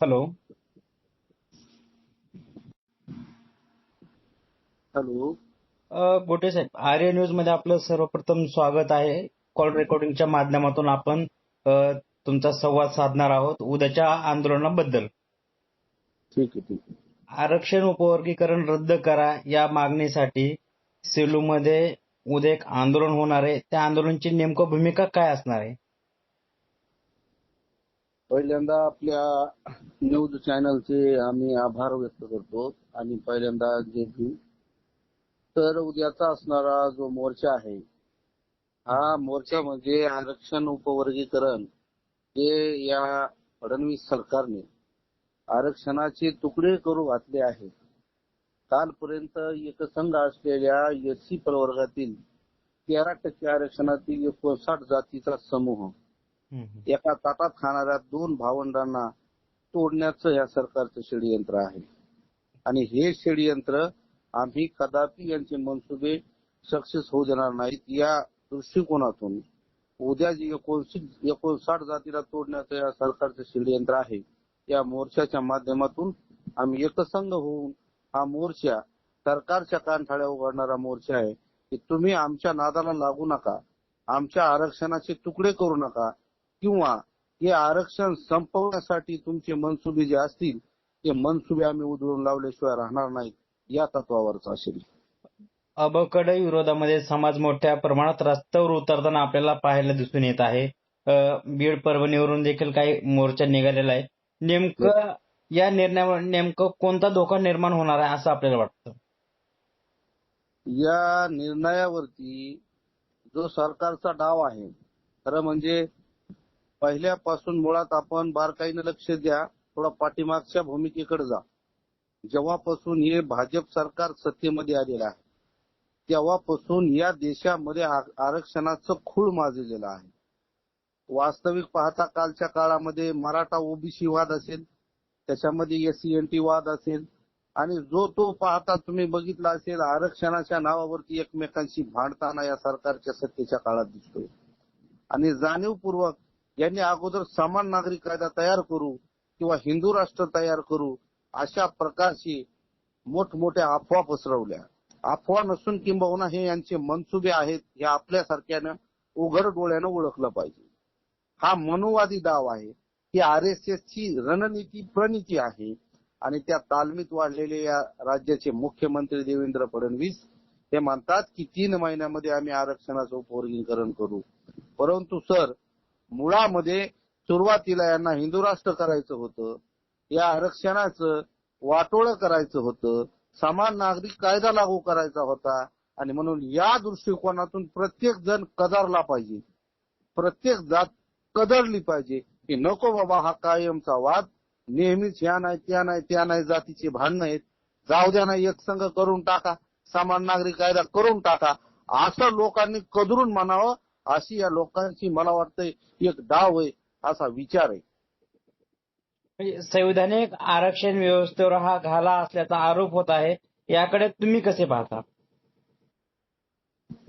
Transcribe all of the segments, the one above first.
Hello. Hello. गोटे साहेब, आर्य news मध्ये आपलं सर्वप्रथम स्वागत आहे. कॉल रेकॉर्डिंगच्या माध्यमातून आपण तुमचा संवाद साधणार आहोत उद्याच्या आंदोलनाबद्दल. ठीक आहे, ठीक आहे. आरक्षण उपवर्गीकरण रद्द करा या मागणीसाठी सेलूमध्ये उद्या एक आंदोलन होणार आहे. त्या आंदोलनाची नेमकं भूमिका काय असणार आहे? पहिल्यांदा आपल्या न्यूज चॅनलचे आम्ही आभार व्यक्त करतो आणि पहिल्यांदा जे तर उद्याचा असणारा जो मोर्चा आहे हा मोर्चा म्हणजे आरक्षण उपवर्गीकरण जे या फडणवीस सरकारने आरक्षणाचे तुकडे करू घातले आहेत. कालपर्यंत एकसंघ असलेल्या एससी प्रवर्गातील 13% आरक्षणातील 59 जातीचा समूह एका ताटात खाणाऱ्या दोन भावंडांना तोडण्याचं या सरकारचं षडयंत्र आहे. आणि हे षडयंत्र आम्ही कदापि यांचे मनसुबे सक्सेस होऊ देणार नाहीत. या दृष्टिकोनातून उद्या जे 59 जातीला तोडण्याचं या सरकारचं षडयंत्र आहे या मोर्चाच्या माध्यमातून आम्ही एकसंघ होऊन हा मोर्चा सरकारच्या कानठाळ्या उघडणारा मोर्चा आहे की तुम्ही आमच्या नादाला लागू नका, आमच्या आरक्षणाचे तुकडे करू नका किंवा हे आरक्षण संपवण्यासाठी तुमचे मनसुबे जे असतील ते मनसुबे आम्ही उधळून लावल्याशिवाय राहणार नाहीत या तत्वावरचा असेल. अबकड विरोधामध्ये समाज मोठ्या प्रमाणात रस्त्यावर उतरताना आपल्याला पाहायला दिसून येत आहे. बीड परभणीवरून देखील काही मोर्चा निघालेला आहे. नेमकं या निर्णयावर नेमकं कोणता धोका निर्माण होणार आहे असं आपल्याला वाटतं? या निर्णयावरती जो सरकारचा डाव आहे, खरं म्हणजे पहिल्यापासून मुळात आपण बारकाईनं लक्ष द्या, थोडा पाठीमागच्या भूमिकेकडे जा. जेव्हापासून हे भाजप सरकार सत्तेमध्ये आलेलं आहे तेव्हापासून या देशामध्ये आरक्षणाचं खूळ माजलेलं आहे. वास्तविक पाहता कालच्या काळामध्ये मराठा ओबीसी वाद असेल, त्याच्यामध्ये एससी वाद असेल आणि जो तो पाहता तुम्ही बघितला असेल आरक्षणाच्या नावावरती एकमेकांशी भांडताना या सरकारच्या सत्तेच्या काळात दिसतोय. आणि जाणीवपूर्वक यांनी अगोदर समान नागरिक कायदा तयार करू किंवा हिंदू राष्ट्र तयार करू अशा प्रकारची मोठमोठ्या अफवा पसरवल्या. अफवा नसून किंबहुना हे यांचे मनसुबे आहेत हे आपल्यासारख्यानं उघड डोळ्यानं ओळखलं पाहिजे. हा मनुवादी डाव आहे, ही आरएसएसची रणनीती प्रणिती आहे आणि त्या तालमीत वाढलेले या राज्याचे मुख्यमंत्री देवेंद्र फडणवीस हे म्हणतात की 3 महिन्यामध्ये आम्ही आरक्षणाचं उपवर्गीकरण करू. परंतु सर, मुळामध्ये सुरुवातीला यांना हिंदू राष्ट्र करायचं होतं, या आरक्षणाचं वाटोळं करायचं होतं, समान नागरिक कायदा लागू करायचा होता आणि म्हणून या दृष्टिकोनातून प्रत्येक जण कदरला पाहिजे, प्रत्येक जात कदरली पाहिजे की नको बाबा हा कायमचा वाद, नेहमीच ह्या नाही त्या नाही जातीचे भांडणं आहेत, जाऊ द्या ना एकसंघ करून टाका, समान नागरिक कायदा करून टाका असं लोकांनी कदरून म्हणावं. अशी या लोकांची मला वाटतंय एक डाव आहे, असा विचार आहे. म्हणजे संविधानिक आरक्षण व्यवस्थेवर हा घाला असल्याचा आरोप होत आहे, याकडे तुम्ही कसे पाहता?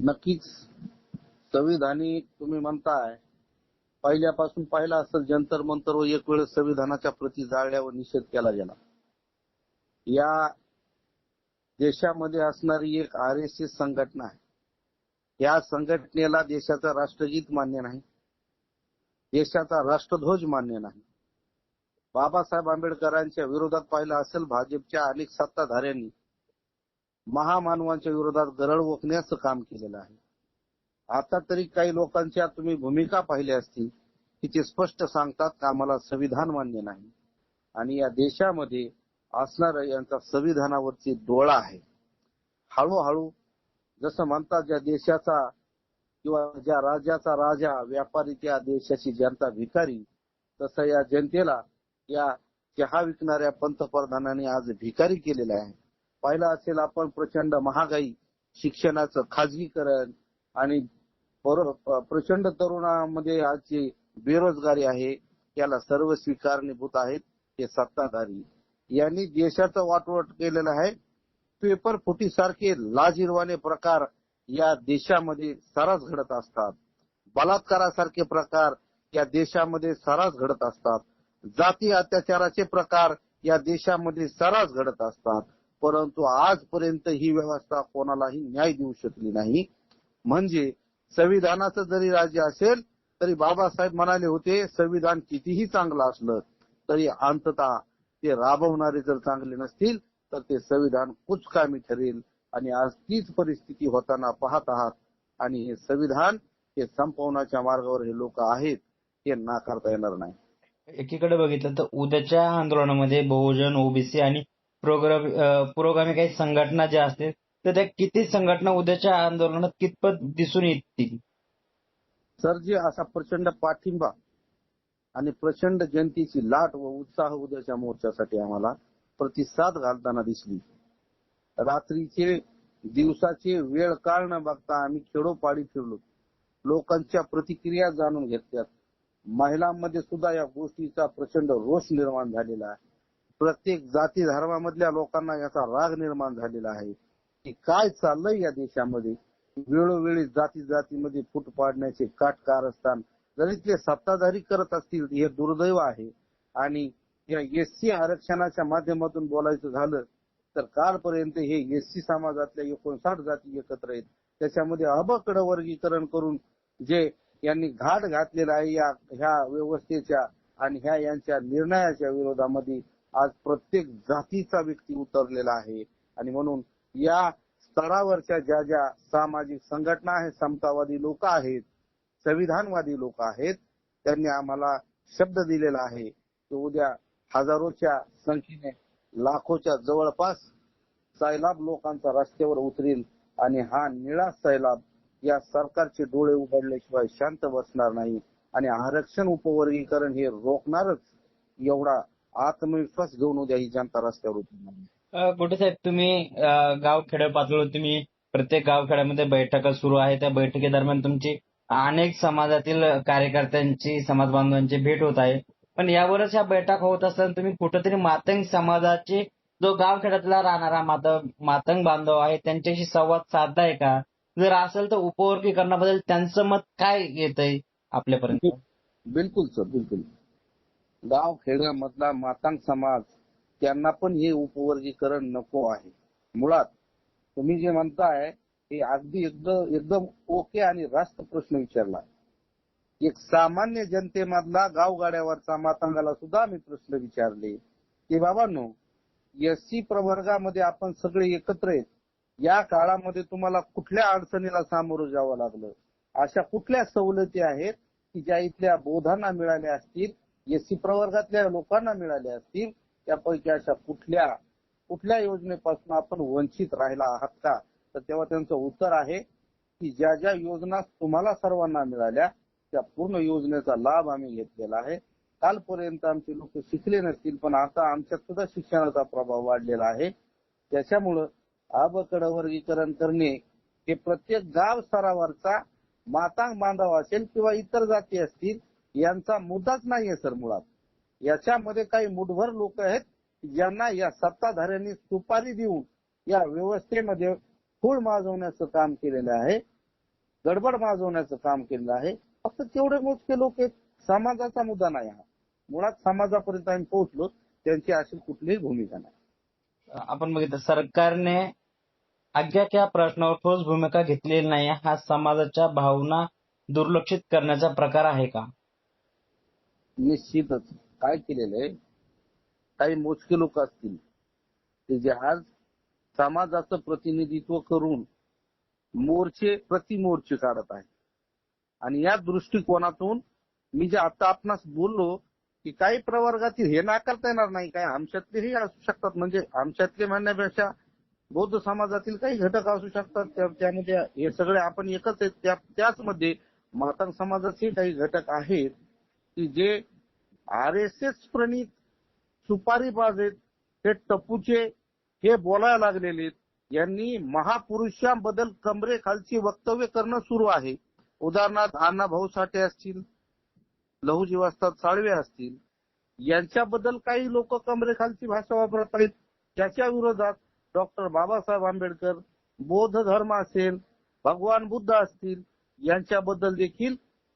नक्कीच संविधानिक तुम्ही म्हणताय, पहिल्यापासून पाहिलं असेल जंतर मंतरवर एक वेळ संविधानाच्या प्रती जाळल्यावर निषेध केला गेला. या देशामध्ये असणारी एक आरएसएस संघटना आहे, या संघटनेला देशाचं राष्ट्रगीत मान्य नाही, देशाचा राष्ट्रध्वज मान्य नाही. बाबासाहेब आंबेडकरांच्या विरोधात पाहिलं असेल भाजपच्या अनेक सत्ताधाऱ्यांनी महामानवांच्या विरोधात गरळ ओकण्याचं काम केलेलं आहे. आता तरी काही लोकांच्या तुम्ही भूमिका पाहिल्या असतील की ते स्पष्ट सांगतात की आम्हाला संविधान मान्य नाही आणि या देशामध्ये असणारा यांचा संविधानावरची डोळा आहे. हळूहळू जसं म्हणतात ज्या देशाचा किंवा ज्या राज्याचा राजा व्यापारी त्या देशाची जनता भिकारी, तसं या जनतेला या चहा विकणाऱ्या पंतप्रधानांनी आज भिकारी केलेलं आहे. पाहिलं असेल आपण प्रचंड महागाई, शिक्षणाचं खाजगीकरण आणि प्रचंड तरुणांमध्ये आजची बेरोजगारी आहे, याला सर्वस्वी कारणीभूत आहेत हे सत्ताधारी. यांनी देशाचं वाटोळं केलेलं आहे. पेपर फुटीसारखे लाजिरवाणे प्रकार या देशामध्ये सर्रास घडत असतात, बलात्कारासारखे प्रकार या देशामध्ये सर्रास घडत असतात, जाती अत्याचाराचे प्रकार या देशामध्ये सर्रास घडत असतात, परंतु आजपर्यंत ही व्यवस्था कोणालाही न्याय देऊ शकली नाही. म्हणजे संविधानाचं जरी राज्य असेल तरी बाबासाहेब म्हणाले होते, संविधान कितीही चांगलं असलं तरी अंततः ते राबवणारे जर चांगले नसतील तर ते संविधान कुचकामी ठरेल. आणि आज तीच परिस्थिती होताना पाहत आहात. आणि हे संविधान हे संपवण्याच्या मार्गावर हे लोक आहेत, हे नाकारता येणार नाही. एकीकडे बघितलं तर उद्याच्या आंदोलनामध्ये बहुजन, ओबीसी आणि पुरोगामी काही संघटना ज्या असतील तर त्या किती संघटना उद्याच्या आंदोलनात कितपत दिसून येतील? सर, जे असा प्रचंड पाठिंबा आणि प्रचंड जनतेची लाट व उत्साह उद्याच्या मोर्चासाठी आम्हाला प्रतिसाद घालताना दिसली. रात्रीचे दिवसाचे वेळ काळ न बघता आम्ही खेडोपाडी फिरलो, लोकांच्या प्रतिक्रिया जाणून घेतल्यात. महिलांमध्ये सुद्धा या गोष्टीचा प्रचंड रोष निर्माण झालेला आहे. प्रत्येक जाती धर्मामधल्या लोकांना याचा राग निर्माण झालेला आहे की काय चाललंय या देशामध्ये. वेळोवेळी जातीमध्ये फूट पाडण्याचे कारस्थान जर इथले सत्ताधारी करत असतील हे दुर्दैव आहे. आणि या एससी आरक्षणाच्या माध्यमातून बोलायचं झालं तर कालपर्यंत हे एससी समाजातल्या 59 जाती एकत्र आहेत. त्याच्यामध्ये अबकड वर्गीकरण करून जे यांनी घाट घातलेला आहे ह्या व्यवस्थेच्या आणि यांच्या निर्णयाच्या विरोधामध्ये आज प्रत्येक जातीचा व्यक्ती उतरलेला आहे. आणि म्हणून या स्तरावरच्या ज्या सामाजिक संघटना आहेत, समतावादी लोक आहेत, संविधानवादी लोक आहेत, त्यांनी आम्हाला शब्द दिलेला आहे की उद्या हजारोच्या संख्येने, लाखोच्या जवळपास सैलाब लोकांचा रस्त्यावर उतरेल. आणि हा निळा सैलाब या सरकारचे डोळे उघडल्याशिवाय शांत बसणार नाही. आणि आरक्षण उपवर्गीकरण हे रोखणारच, एवढा आत्मविश्वास घेऊन उद्या ही जनता रस्त्यावर उतरणार. कुठे साहेब, तुम्ही गावखेड्या पातळीवर तुम्ही प्रत्येक गावखेड्यामध्ये बैठका सुरू आहे, त्या बैठकीदरम्यान तुमची अनेक समाजातील कार्यकर्त्यांची, समाज बांधवांची भेट होत आहे. पण यावरच ह्या बैठका होत असताना तुम्ही कुठेतरी मातंग समाजाचे जो गावखेड्यातला राहणारा मातंग बांधव आहे त्यांच्याशी संवाद साधलाय का? जर असेल तर उपवर्गीकरणाबद्दल त्यांचं मत काय येतंय आपल्यापर्यंत? बिलकुल सर, बिलकुल. गावखेड्यामधला मातंग समाज त्यांना पण हे उपवर्गीकरण नको आहे. मुळात तुम्ही जे म्हणताय हे अगदी एकदम ओके आणि रास्त प्रश्न विचारला. एक सामान्य जनतेमधला गावगाड्यावरचा मातंगाला सुद्धा मी प्रश्न विचारले की बाबांनो, एससी प्रवर्गामध्ये आपण सगळे एकत्र आहेत, या काळामध्ये तुम्हाला कुठल्या अडचणीला सामोरं जावं लागलं, अशा कुठल्या सवलती आहेत की ज्या इथल्या बौद्धांना मिळाल्या असतील, एससी प्रवर्गातल्या लोकांना मिळाल्या असतील, त्यापैकी अशा कुठल्या योजनेपासून आपण वंचित राहिला आहात का? तर तेव्हा त्यांचं उत्तर आहे की ज्या योजना तुम्हाला सर्वांना मिळाल्या त्या पूर्ण योजनेचा लाभ आम्ही घेतलेला आहे. कालपर्यंत आमचे लोक शिकले नसतील, पण आता आमच्यात सुद्धा शिक्षणाचा प्रभाव वाढलेला आहे. त्याच्यामुळं अबकड वर्गीकरण करणे हे प्रत्येक गाव स्तरावरचा मातंग बांधव असेल किंवा इतर जाती असतील यांचा मुद्दाच नाहीये सर. मुळात याच्यामध्ये काही मुठभर लोक आहेत ज्यांना या सत्ताधाऱ्यांनी सुपारी देऊन या व्यवस्थेमध्ये खूळ माजवण्याचं काम केलेलं आहे, गडबड माजवण्याचं काम केलेलं आहे. फक्त तेवढे मोजके लोक आहेत. समाजाचा मुद्दा नाही हा. मुळात समाजापर्यंत आम्ही पोहोचलो, त्यांची अशी कुठलीही भूमिका नाही. आपण बघितलं सरकारने अद्याप प्रश्नावर ठोस भूमिका घेतलेली नाही. हा समाजाच्या भावना दुर्लक्षित करण्याचा प्रकार आहे का? निश्चितच. काय केलेलं आहे, काही मोजके लोक असतील ते जे आज समाजाचं प्रतिनिधित्व करून प्रतिमोर्चे काढत आहेत. आणि या दृष्टिकोनातून मी जे आता आपणास बोललो की काही प्रवर्गातील हे नाकारता येणार नाही, काही आमच्यातलेही असू शकतात. म्हणजे आमच्यातले म्हणण्यापेक्षा बौद्ध समाजातील काही घटक असू शकतात, त्यामध्ये हे सगळे आपण एकच आहेत. त्याच मध्ये मातंग समाजाचे काही घटक आहेत की जे RSS प्रणित सुपारीबाज आहेत, हे टप्पूचे, हे बोलायला लागलेले. यांनी महापुरुषांबद्दल कमरेखालची वक्तव्य करणं सुरू आहे. उदाहरणार्थ अण्णाभाऊ साठे असतील, लहुजी वस्ताद साळवे असतील, यांच्याबद्दल काही लोक कमरेखालची भाषा वापरत आहेत. त्याच्या विरोधात डॉक्टर बाबासाहेब आंबेडकर, बौद्ध धर्म असेल, भगवान बुद्ध असतील, यांच्याबद्दल देखील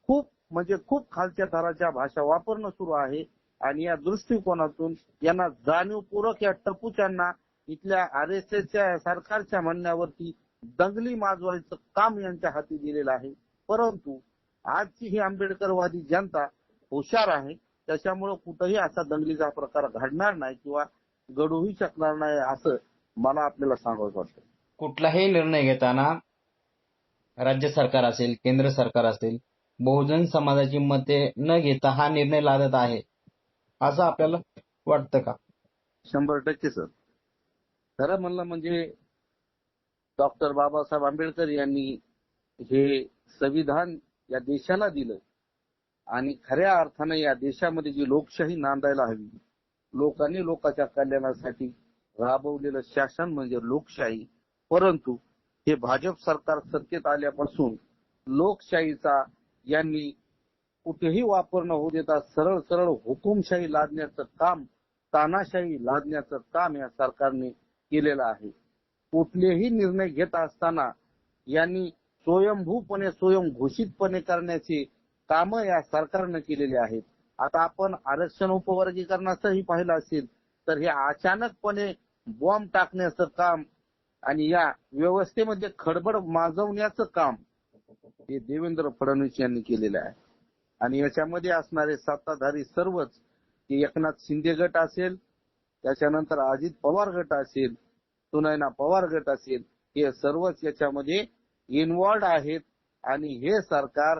खूप खालच्या थराच्या भाषा वापरणं सुरू आहे. आणि या दृष्टिकोनातून यांना जाणीवपूर्वक या टपूच्यांना इथल्या RSSच्या सरकारच्या म्हणण्यावरती दंगली माजवायचं काम यांच्या हाती दिलेलं आहे. परंतु आजची ही आंबेडकरवादी जनता हुशार आहे, त्याच्यामुळे कुठेही असा दंगलीचा प्रकार घडणार नाही किंवा घडूही शकणार नाही असं मला आपल्याला सांगावं वाटतं. कुठलाही निर्णय घेताना राज्य सरकार असेल, केंद्र सरकार असेल, बहुजन समाजाची मते न घेता हा निर्णय लादत आहे असं आपल्याला वाटतं का? 100% सर. खरं म्हणलं म्हणजे डॉक्टर बाबासाहेब आंबेडकर यांनी हे संविधान या देशाला दिलं आणि खऱ्या अर्थानं या देशामध्ये जी लोकशाही नांदायला हवी, लोकांनी लोकांच्या कल्याणासाठी राबवलेलं शासन म्हणजे लोकशाही. परंतु हे भाजप सरकार सत्तेत आल्यापासून लोकशाहीचा यांनी कुठेही वापर न होऊ देता सरळ सरळ हुकुमशाही लादण्याचं काम, तानाशाही लादण्याचं काम या सरकारने केलेलं आहे. कुठलेही निर्णय घेत असताना यांनी स्वयंभूपणे स्वयंघोषितपणे करण्याचे काम या सरकारनं केलेले आहेत. आता आपण आरक्षण उपवर्गीकरणाचंही पाहिलं असेल तर हे अचानकपणे बॉम्ब टाकण्याचं काम आणि या व्यवस्थेमध्ये खडबड माजवण्याचं काम हे देवेंद्र फडणवीस यांनी केलेलं आहे. आणि याच्यामध्ये असणारे सत्ताधारी सर्वच, की एकनाथ शिंदे गट असेल, त्याच्यानंतर अजित पवार गट असेल, सुनयना पवार गट असेल, हे सर्वच याच्यामध्ये इन्व्हॉल्ड आहेत. आणि हे सरकार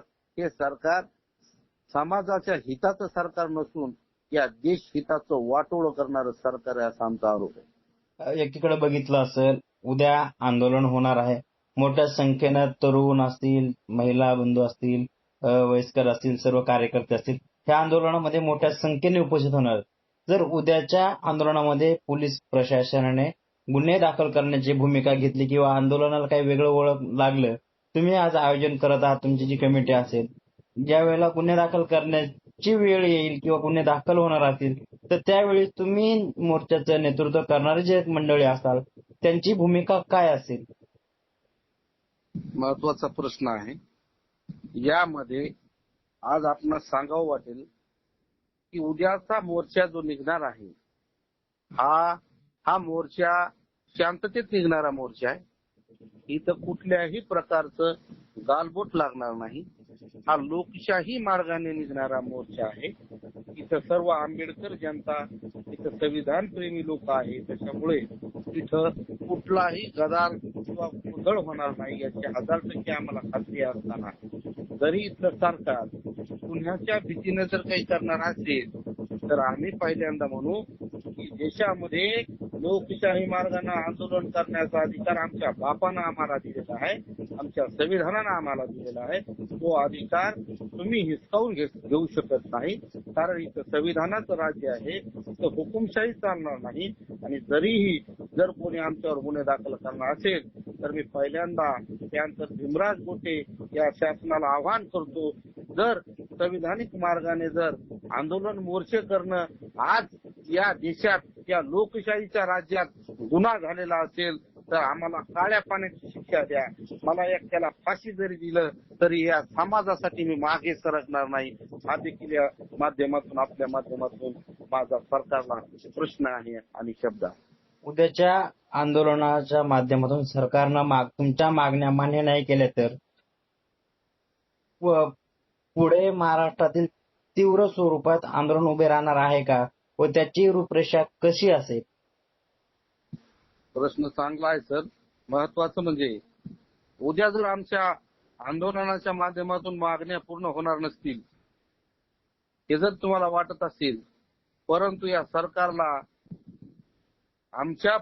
समाजाच्या हिताचं सरकार नसून या देश हिताचं वाटोळं करणारं सरकार आहे असा आमचा आरोप आहे. एकीकडे बघितलं असेल, उद्या आंदोलन होणार आहे. मोठ्या संख्येनं तरुण असतील, महिला बंधू असतील, वयस्कर असतील, सर्व कार्यकर्ते असतील, ह्या आंदोलनामध्ये मोठ्या संख्येने उपस्थित होणार. जर उद्याच्या आंदोलनामध्ये पोलीस प्रशासनाने गुन्हे दाखल करण्याची भूमिका घेतली किंवा आंदोलनाला काही वेगळं वळण लागलं, तुम्ही आज आयोजन करत आहात, तुमची जी कमिटी असेल, ज्या वेळेला गुन्हे दाखल करण्याची वेळ येईल किंवा गुन्हे दाखल होणार असतील तर त्यावेळी तुम्ही मोर्चाचं नेतृत्व करणारे जे मंडळी असाल त्यांची भूमिका काय असेल? महत्वाचा प्रश्न आहे. यामध्ये आज आपणास सांगावं वाटेल की उद्याचा मोर्चा जो निघणार आहे हा मोर्चा शांततेत निघणारा मोर्चा आहे. इथं कुठल्याही प्रकारचं गालबोट लागणार नाही. हा लोकशाही मार्गाने निघणारा मोर्चा आहे. इथं सर्व आंबेडकर जनता, इथं संविधान प्रेमी लोक आहेत. त्याच्यामुळे इथं कुठलाही गदार किंवा गोंधळ होणार नाही याची 1000% आम्हाला खात्री असताना जरी इथलं सरकार गुन्ह्याच्या भीतीने जर काही करणार असेल तर आम्ही पहिल्यांदा म्हणू की देशामध्ये लोकशाही मार्गाने आंदोलन करण्याचा अधिकार आमच्या बापानं आम्हाला दिलेला आहे, आमच्या संविधानानं आम्हाला दिलेला आहे. तो अधिकार तुम्ही हिसकावून घेऊ शकत नाही. कारण इथं संविधानाचं राज्य आहे, इथं हुकुमशाही चालणार नाही. आणि जर कोणी आमच्यावर गुन्हे दाखल करणार असेल तर मी पहिल्यांदा त्यानंतर भीमराज गोटे या शासनाला आवाहन करतो, जर संविधानिक मार्गाने जर आंदोलन मोर्चे करणं आज या देशात या लोकशाहीच्या राज्यात गुन्हा झालेला असेल तर आम्हाला काळ्या पाण्याची शिक्षा द्या. मला एकट्याला फाशी जरी दिलं तरी या समाजासाठी मी मागे सरकणार नाही. हा देखील या माध्यमातून, आपल्या माध्यमातून माझा सरकारला प्रश्न आहे आणि शब्द आहे. उद्याच्या आंदोलनाच्या माध्यमातून सरकारनं तुमच्या मागण्या मान्य नाही केल्या तर पुढे महाराष्ट्रातील तीव्र स्वरूपात आंदोलन उभे राहणार आहे का व त्याची रूपरेषा कशी असेल? प्रश्न चांगला आहे सर. महत्वाचं म्हणजे उद्या जर आमच्या आंदोलनाच्या माध्यमातून मागण्या पूर्ण होणार नसतील हे जर तुम्हाला वाटत असेल, परंतु या सरकारला आमच्या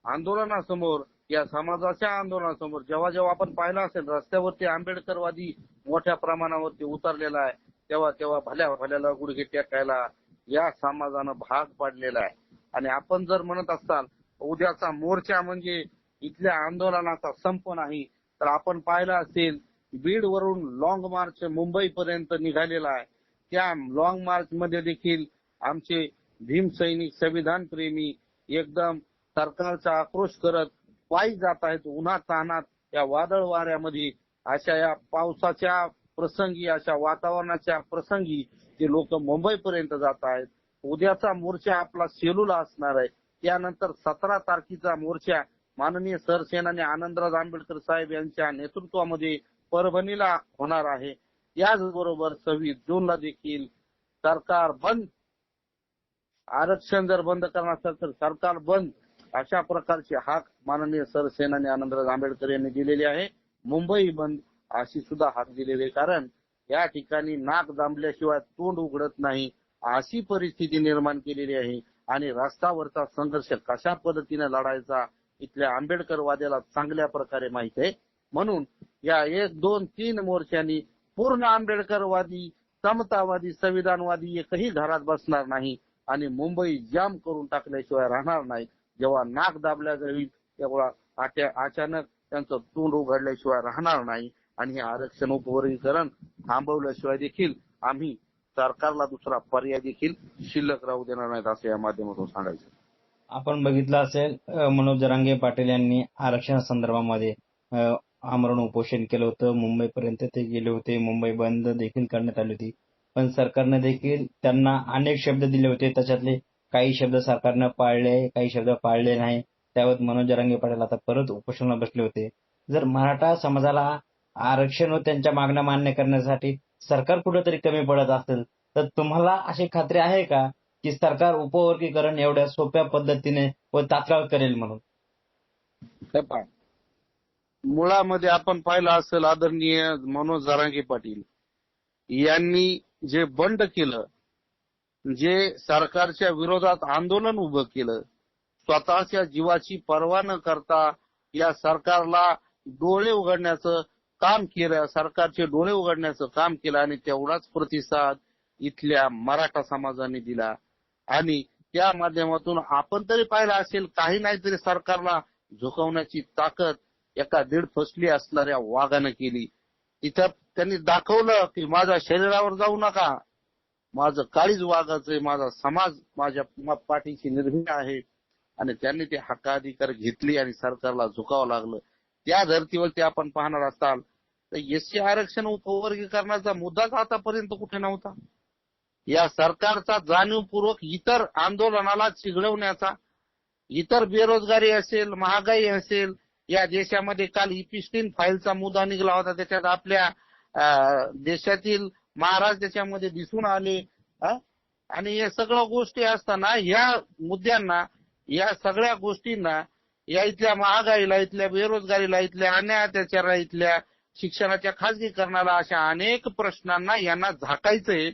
आंदोलनासमोर, या समाजाच्या आंदोलनासमोर जेव्हा आपण पाहिलं असेल रस्त्यावरती आंबेडकरवादी मोठ्या प्रमाणावरती उतरलेला आहे, तेव्हा भल्या गुडघे टेकायला या समाजानं भाग पाडलेला आहे. आणि आपण जर म्हणत असाल उद्याचा मोर्चा म्हणजे इथल्या आंदोलनाचा संप नाही, तर आपण पाहिलं असेल बीड वरून लॉंग मार्च मुंबईपर्यंत निघालेला आहे. त्या लॉंग मार्च मध्ये देखील आमचे भीम सैनिक, संविधान प्रेमी एकदम सरकारचा आक्रोश करत पायी जात आहेत. उन्हात तान्हात या वादळ वाऱ्यामध्ये अशा या पावसाच्या प्रसंगी, अशा वातावरणाच्या प्रसंगी ते लोक मुंबईपर्यंत जात आहेत. उद्याचा मोर्चा आपला सेलूला असणार आहे. त्यानंतर 17 तारखेचा मोर्चा माननीय सरसेनानी आनंदराज आंबेडकर साहेब यांच्या नेतृत्वामध्ये परभणीला होणार आहे. याचबरोबर 26 जूनला देखील सरकार बंद, आरक्षण जर बंद करणार असेल तर सरकार बंद, अशा प्रकारची हाक माननीय सरसेनानी आनंदराज आंबेडकर यांनी दिलेली आहे. मुंबई बंद अशी सुद्धा हाक दिलेली आहे. कारण या ठिकाणी नाक दाबल्याशिवाय तोंड उघडत नाही अशी परिस्थिती निर्माण केलेली आहे. आणि रस्त्यावरचा संघर्ष कशा पद्धतीने लढायचा इथल्या आंबेडकरवाद्याला चांगल्या प्रकारे माहित आहे. म्हणून या 1, 2, 3 मोर्चांनी पूर्ण आंबेडकरवादी, समतावादी, संविधानवादी एकही घरात बसणार नाही आणि मुंबई जाम करून टाकल्याशिवाय राहणार नाही. जेव्हा नाक दाबल्या जाईल तेव्हा अचानक त्यांचं तोंड उघडल्याशिवाय राहणार नाही. आणि हे आरक्षण उपवर्गीकरण थांबवल्याशिवाय देखील आम्ही सरकारला दुसरा पर्याय देखील शिल्लक राहू देणार नाहीत असं या माध्यमातून सांगायचं. आपण बघितलं असेल मनोज जरांगे पाटील यांनी आरक्षणासंदर्भामध्ये आमरण उपोषण केलं होतं. मुंबईपर्यंत ते गेले होते. मुंबई बंद देखील करण्यात आली होती. पण सरकारने देखील त्यांना अनेक शब्द दिले होते. त्याच्यातले काही शब्द सरकारनं पाळले, काही शब्द पाळले नाही. त्यावर मनोज जरांगे पाटील आता परत उपोषणाला बसले होते. जर मराठा समाजाला आरक्षण व त्यांच्या मागण्या मान्य करण्यासाठी सरकार कुठेतरी कमी पडत असेल तर तुम्हाला अशी खात्री आहे का की सरकार उपवर्गीकरण एवढ्या सोप्या पद्धतीने व तात्काळ करेल म्हणून? मुळामध्ये आपण पाहिलं असेल आदरणीय मनोज जरांगे पाटील यांनी जे बंड केलं, जे सरकारच्या विरोधात आंदोलन उभं केलं, स्वतःच्या जीवाची पर्वा न करता या सरकारला डोळे उघडण्याचं काम केलं, सरकारचे डोळे उघडण्याचं काम केलं आणि तेवढाच प्रतिसाद इथल्या मराठा समाजाने दिला. आणि त्या माध्यमातून आपण तरी पाहिलं असेल काही नाही तरी सरकारला झुकवण्याची ताकद एका 1.5 फसली असणाऱ्या वाघानं केली. तिथं त्यांनी दाखवलं की माझ्या शरीरावर जाऊ नका, माझं काळीज वाघाचं, माझा समाज माझ्या पाठीशी निर्भीड आहे. आणि त्यांनी ते हक्काधिकार घेतली आणि सरकारला झुकावं लागलं. त्या धर्तीवरती आपण पाहणार असाल तर एससी आरक्षण उपवर्गीकरणाचा मुद्दाच आतापर्यंत कुठे नव्हता. या सरकारचा जाणीवपूर्वक इतर आंदोलनाला चिघळवण्याचा, इतर बेरोजगारी असेल, महागाई असेल, या देशामध्ये काल ई-15 फाईलचा मुद्दा निघाला होता. त्याच्यात आपल्या देशातील महाराज त्याच्यामध्ये दिसून आले. आणि या सगळ्या गोष्टी असताना या मुद्द्यांना, या सगळ्या गोष्टींना, या इथल्या महागाईला, इथल्या बेरोजगारीला, इथल्या अन्याय अत्याचाराला, इथल्या शिक्षणाच्या खासगीकरणाला, अशा अनेक प्रश्नांना यांना झाकायचंय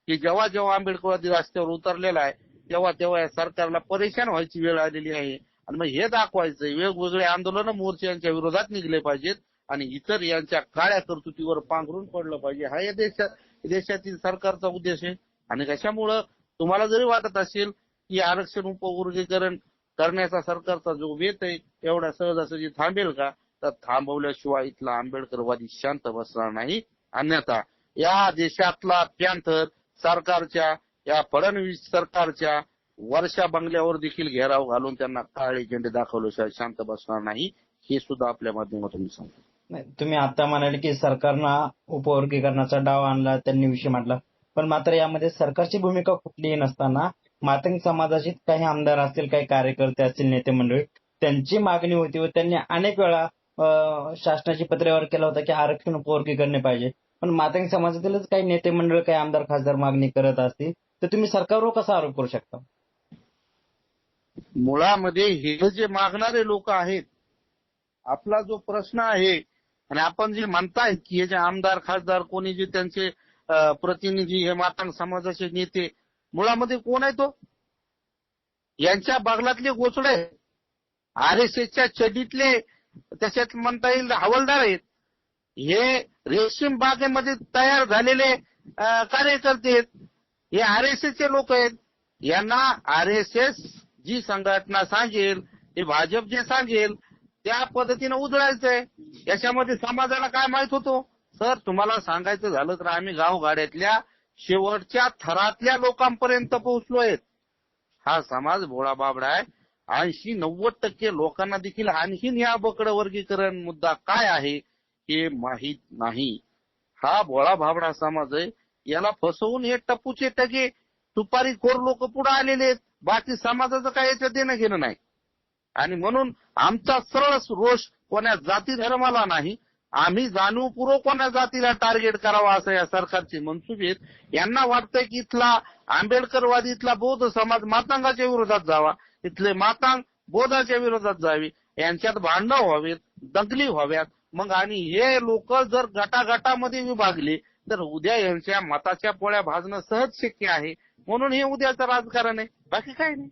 की जेव्हा जेव्हा आंबेडकरवादी रस्त्यावर उतरलेला आहे तेव्हा तेव्हा या सरकारला परेशान व्हायची वेळ आलेली आहे. आणि मग हे दाखवायचंय वेगवेगळे आंदोलन मोर्चे यांच्या विरोधात निघले पाहिजेत आणि इतर यांच्या काळ्या कर्तृत्वावर पांघरून पडलं पाहिजे. हा या देशातील सरकारचा उद्देश आहे. आणि कशामुळं तुम्हाला जरी वाटत असेल की आरक्षण उपवर्गीकरण करण्याचा सरकारचा जो वेत आहे एवढ्या सहजासहजी थांबेल का, तर थांबवल्याशिवाय इथला आंबेडकरवादी शांत बसणार नाही. अन्यथा या देशातला पॅंथर सरकारच्या, या फडणवीस सरकारच्या वर्षा बंगल्यावर देखील घेराव घालून त्यांना काळे झेंडे दाखवल्याशिवाय शांत बसणार नाही. हे सुद्धा आपल्या माध्यमातून सांगतो. नाही, तुम्ही आता म्हणाले की सरकारनं उपवर्गीकरणाचा डाव आणला, त्यांनी विषय मांडला, पण मात्र यामध्ये सरकारची भूमिका कुठलीही नसताना मातंग समाजाचे काही आमदार असतील, काही कार्यकर्ते असतील, नेते मंडळी, त्यांची मागणी होती व त्यांनी अनेक वेळा शासनाची पत्रावर केला होता की आरक्षण उपवर्गीकरण पाहिजे. पण मातंग समाजातीलच काही नेते मंडळ, काही आमदार खासदार मागणी करत असतील तर तुम्ही सरकारवर कसा आरोप करू शकता? मुळामध्ये हे जे मागणारे लोक आहेत, आपला जो प्रश्न आहे आणि आपण जे म्हणताय की हे जे आमदार खासदार कोणी जे त्यांचे प्रतिनिधी, हे मातंग समाजाचे नेते, मुळामध्ये कोण आहे तो? यांच्या बागलातले गोचडे, आरएसएसच्या चडीतले, त्याच्यात म्हणता येईल हवालदार आहेत. हे रेशीम बागेमध्ये तयार झालेले कार्यकर्ते आहेत. हे आरएसएसचे लोक आहेत. यांना आरएसएस जी संघटना सांगेल, हे भाजप जे सांगेल त्या पद्धतीने उधळायचंय. याच्यामध्ये समाजाला काय माहित होतो? सर, तुम्हाला सांगायचं झालं तर आम्ही गावगाड्यातल्या शेवटच्या थरातल्या लोकांपर्यंत पोहोचलोय. हा समाज भोळा बाबडा आहे. 80-90% लोकांना देखील आणखीन या बकड वर्गीकरण मुद्दा काय आहे हे माहीत नाही. हा भोळा बाबडा समाज आहे. याला फसवून हे टप्पूचे टगे सुपारीखोर लोक पुढे आलेले आहेत. बाकी समाजाचं काय याच्यात देणं घेणं नाही. आणि म्हणून आमचा सरळ रोष कोण्या जाती धर्माला नाही, आम्ही जाणीवपूर्वक कोण्या जातीला टार्गेट करावा असं या सरकारचे मनसुबे आहेत. यांना वाटतंय की इथला आंबेडकरवादी इथला बौद्ध समाज मातांगाच्या विरोधात जावा, इथले मातांग बौद्धाच्या विरोधात जावी, यांच्यात भांडणं व्हावेत, दंगली व्हाव्यात. मग आणि हे लोक जर गटागटामध्ये विभागले तर उद्या यांच्या मताच्या पोळ्या भाजणं सहज शक्य आहे. म्हणून हे उद्याचं राजकारण आहे, बाकी काय नाही.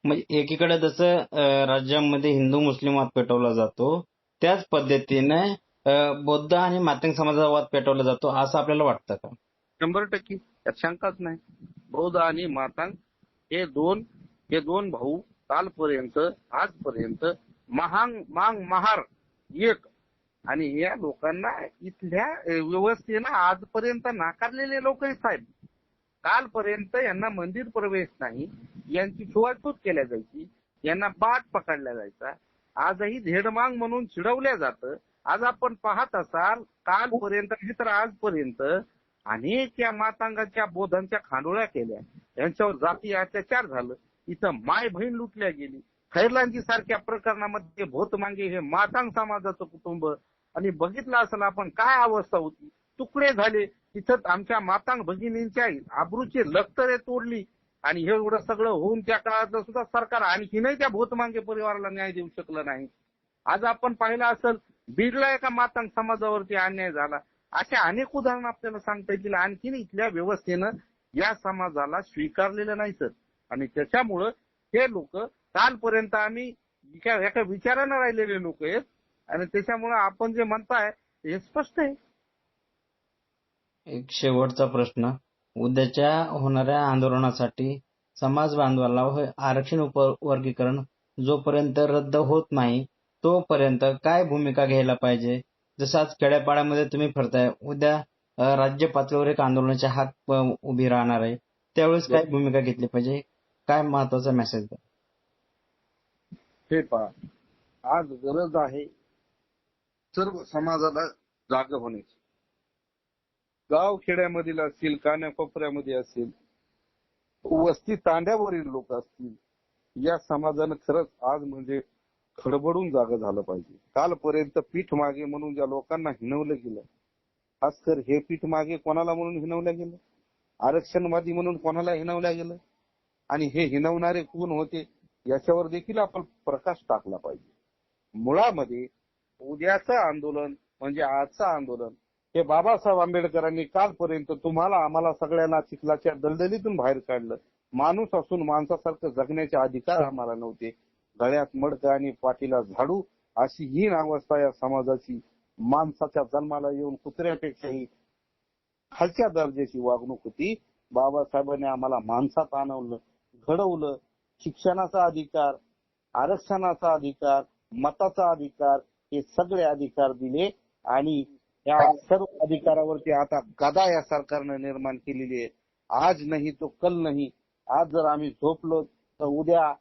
म्हणजे एकीकडे जसं राज्यामध्ये हिंदू मुस्लिम वाद पेटवला जातो त्याच पद्धतीने बौद्ध आणि मातंग समाजाचा वाद पेटवला जातो असं आपल्याला वाटतं का? 100% यात शंकाच नाही. बौद्ध आणि मातांग हे दोन भाऊ कालपर्यंत आजपर्यंत मांग महार एक. आणि या लोकांना इथल्या व्यवस्थेनं आजपर्यंत नाकारलेले लोक आहेत साहेब. कालपर्यंत यांना मंदिर प्रवेश नाही, यांची छुवाछूत केल्या जायची, यांना बाट पकडल्या जायचा. आजही धेडमांग म्हणून चिडवल्या जातं. आज आपण पाहत असाल कालपर्यंत तर आजपर्यंत अनेक या मातांगाच्या बौद्धांच्या खांडोळ्या केल्या, यांच्यावर जाती अत्याचार झालं, इथं माय बहीण लुटल्या गेली. खैरलांची सारख्या प्रकरणामध्ये भोतमांगे हे मातांग समाजाचं कुटुंब. आणि बघितलं असेल आपण काय अवस्था होती, तुकडे झाले. तिथं आमच्या मातांग भगिनींच्या आबरूची लक्तरे तोडली. आणि हे एवढं सगळं होऊन त्या काळातलं सुद्धा सरकार आणखीनही त्या भोतमांगे परिवाराला न्याय देऊ शकलं नाही. आज आपण पाहिलं असेल बीडला एका मातांग समाजावरती अन्याय झाला. अशा अनेक उदाहरणं आपल्याला सांगता येतील. आणखीन इथल्या व्यवस्थेनं या समाजाला स्वीकारलेलं नाही सर. आणि त्याच्यामुळं हे लोक कालपर्यंत आम्ही एका विचारानं राहिलेले लोक आहेत. आणि त्याच्यामुळं आपण जे म्हणताय हे स्पष्ट आहे. एक शेवटचा प्रश्न, उद्याच्या होणाऱ्या आंदोलनासाठी समाज बांधवाला आरक्षण उपवर्गीकरण जोपर्यंत रद्द होत नाही तोपर्यंत काय भूमिका घ्यायला पाहिजे? जसं आज खेड्यापाड्यामध्ये तुम्ही फिरताय, उद्या राज्य पातळीवर एक आंदोलनाची हाक उभी राहणार आहे, त्यावेळेस काय भूमिका घेतली पाहिजे? काय महत्वाचा मेसेज द्या? हे पहा, आज गरज आहे सर्व समाजाला जाग होण्याची. गाव खेड्यामधील असतील, कान्याकोपऱ्यामध्ये असेल, वस्ती तांड्यावरील लोक असतील, या समाजानं खरंच आज म्हणजे खडबडून जागं झालं पाहिजे. कालपर्यंत पीठ मागे म्हणून ज्या लोकांना हिणवलं गेलं, खासकर हे पीठ मागे कोणाला म्हणून हिणवलं गेलं, आरक्षणवादी म्हणून कोणाला हिणवलं गेलं, आणि हे हिणवणारे कोण होते याच्यावर देखील आपण प्रकाश टाकला पाहिजे. मुळामध्ये उद्याचं आंदोलन म्हणजे आजचं आंदोलन हे बाबासाहेब आंबेडकरांनी कालपर्यंत तुम्हाला आम्हाला सगळ्यांना चिखलाच्या दलदलीतून बाहेर काढलं. माणूस असून माणसासारखं जगण्याचे अधिकार आम्हाला नव्हते. गळ्यात मडकं आणि पाठीला झाडू अशी हीन अवस्था या समाजाची. माणसाच्या जन्माला येऊन कुत्र्यापेक्षाही खालच्या दर्जाची वागणूक होती. बाबासाहेबांनी आम्हाला माणसात आणवलं, घडवलं. शिक्षणाचा अधिकार, आरक्षणाचा अधिकार, मताचा अधिकार हे सगळे अधिकार दिले. आणि या सर्व अधिकारावरती आता गदा या सरकारनं निर्माण केलेली आहे. आज नाही तो कल नाही. आज जर आम्ही झोपलो तर उद्या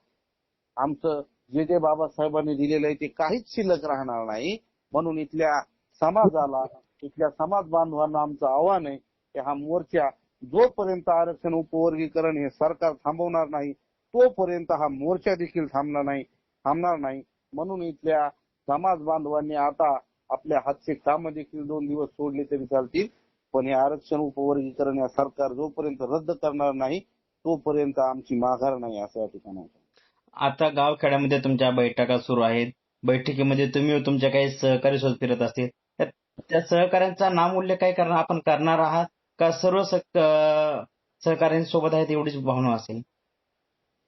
आमचं जे बाबासाहेबांनी दिलेलं आहे ते काहीच शिल्लक राहणार नाही. म्हणून इथल्या समाजाला, इथल्या समाज बांधवांना आमचं आव्हान आहे की हा मोर्चा जोपर्यंत आरक्षण उपवर्गीकरण हे सरकार थांबवणार नाही तोपर्यंत हा मोर्चा देखील थांबणार नाही. म्हणून इथल्या समाज बांधवांनी आता आपल्या हातचे काम देखील 2 दिवस सोडले तरी चालतील, पण हे आरक्षण उपवर्गीकरण या सरकार जोपर्यंत रद्द करणार नाही तोपर्यंत आमची माघार नाही असं या ठिकाणी. आता गावखेड्यामध्ये तुमच्या बैठका सुरू आहेत, बैठकीमध्ये तुम्ही तुमच्या काही सहकारी सोबत फिरत असतील, त्या सहकाऱ्यांचा नामोल्लेख काय आपण करणार आहात का सर्व सहकाऱ्यांसोबत आहेत एवढीच भावना असेल?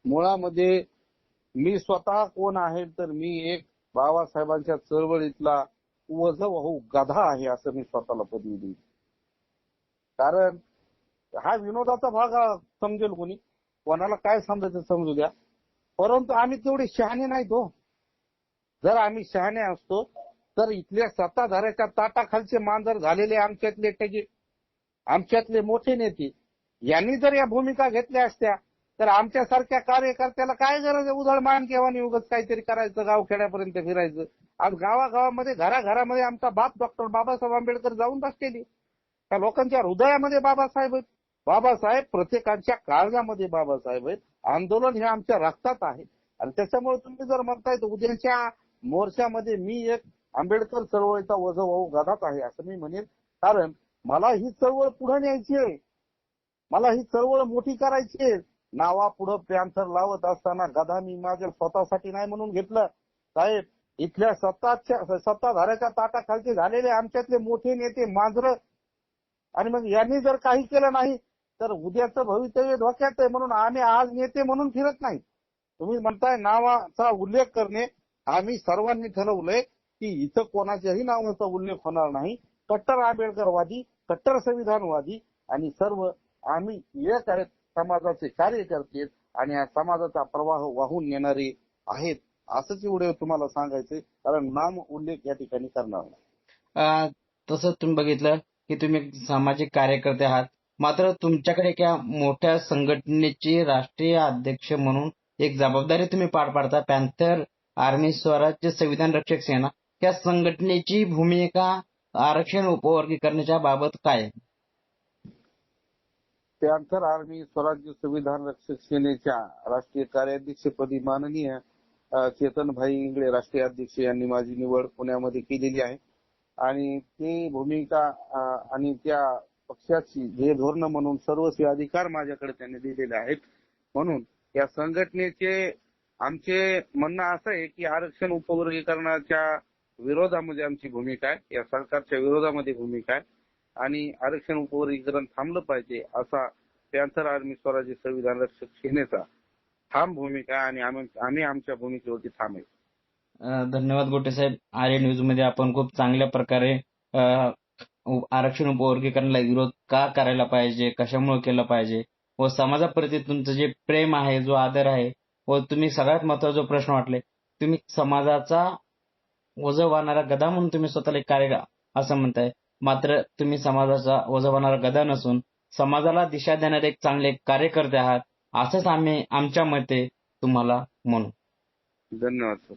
मुळामध्ये मी स्वतः कोण आहे तर मी एक बाबासाहेबांच्या चळवळीतला वजवाहू गधा आहे असं मी स्वतःला पदवी देईन. कारण हा विनोदाचा भाग समजेल कोणी, कोणाला काय समजायचं समजू द्या, परंतु आम्ही तेवढे शहाणे नाहीत हो. जर आम्ही शहाणे असतो तर इथल्या सत्ताधाऱ्याच्या ताटाखालचे मांजर झालेले आमच्यातले टगे, आमच्यातले मोठे नेते यांनी जर या भूमिका घेतल्या असत्या तर आमच्यासारख्या कार्यकर्त्याला काय गरज आहे उधळ मान केव्हा उगाच काहीतरी करायचं, गावखेड्यापर्यंत फिरायचं. आज गावागावामध्ये घराघरामध्ये आमचा बाप डॉक्टर बाबासाहेब आंबेडकर जाऊन बसलेले. त्या लोकांच्या हृदयामध्ये बाबासाहेब आहेत. बाबासाहेब प्रत्येकाच्या काळजामध्ये बाबासाहेब आहेत. आंदोलन हे आमच्या रक्तात आहे आणि त्याच्यामुळे तुम्ही जर म्हणताय तर उद्याच्या मोर्चामध्ये मी एक आंबेडकर चळवळीचा वजवाऊ गदाच आहे असं मी म्हणेन. कारण मला ही चळवळ पुढे न्यायची आहे. मला ही चळवळ मोठी करायची आहे. नावापुढं पॅन्थर लावत असताना गदा मी माझ्या स्वतःसाठी नाही म्हणून घेतलं. साहेब, इथल्या सत्ताधाऱ्याच्या ताटाखालचे झालेले आमच्यातले मोठे नेते मांजरं आणि मग यांनी जर काही केलं नाही तर उद्याचं भवितव्य धोक्यात आहे. म्हणून आम्ही आज नेते म्हणून फिरत नाही. तुम्ही म्हणताय नावाचा उल्लेख करणे, आम्ही सर्वांनी ठरवलंय की इथं कोणाच्याही नावाचा उल्लेख होणार नाही. कट्टर आंबेडकरवादी, कट्टर संविधानवादी आणि सर्व आम्ही एक आहेत, समाजाचे कार्यकर्ते आणि या समाजाचा प्रवाह वाहून नेणारे आहेत. असंच एवढे तुम्हाला सांगायचे, कारण नाम उल्लेख या ठिकाणी करणार नाही. तसं तुम्ही बघितलं की तुम्ही एक सामाजिक कार्यकर्ते आहात, मात्र तुमच्याकडे एका मोठ्या संघटनेची राष्ट्रीय अध्यक्ष म्हणून एक जबाबदारी तुम्ही पार पाडता. पॅन्थर आर्मी स्वराज्य संविधान रक्षक सेना या संघटनेची भूमिका आरक्षण उपवर्गीकरणाच्या बाबत काय आहे? पॅन्थर आर्मी स्वराज्य संविधान रक्षक सेनेच्या राष्ट्रीय कार्याध्यक्षपदी माननीय चेतनभाई इंगळे राष्ट्रीय अध्यक्ष यांनी माझी निवड पुण्यामध्ये केलेली आहे आणि ती भूमिका आणि त्या पक्षाची जे धोरण म्हणून सर्वस्वी अधिकार माझ्याकडे त्यांनी दिलेले आहेत. म्हणून या संघटनेचे आमचे म्हणणं असं आहे की आरक्षण उपवर्गीकरणाच्या विरोधामध्ये आमची भूमिका आहे, या सरकारच्या विरोधामध्ये भूमिका आहे आणि आरक्षण उपवर्गीकरण थांबलं पाहिजे असा पॅन्थर आर्मी स्वराज्य संविधान रक्षक सेनेचा ठाम भूमिका आहे आणि आम्ही आमच्या भूमिकेवरती ठाम आहे. धन्यवाद गोटे साहेब. आर्य न्यूज मध्ये आपण खूप चांगल्या प्रकारे आरक्षण उपवर्गीकरणाला विरोध का करायला पाहिजे, कशामुळे केलं पाहिजे व समाजाप्रती तुमचं जे प्रेम आहे, जो आदर आहे व तुम्ही सगळ्यात महत्वाचा जो प्रश्न वाटले, तुम्ही समाजाचा वजं वाहणारा गदा म्हणून तुम्ही स्वतःला एक कार्य असं म्हणताय, मात्र तुम्ही समाजाचा वजं वाहणारा गदा नसून समाजाला दिशा देणारे एक चांगले कार्यकर्ते आहात, असंच आम्ही आमच्या मते तुम्हाला म्हणू. धन्यवाद सर.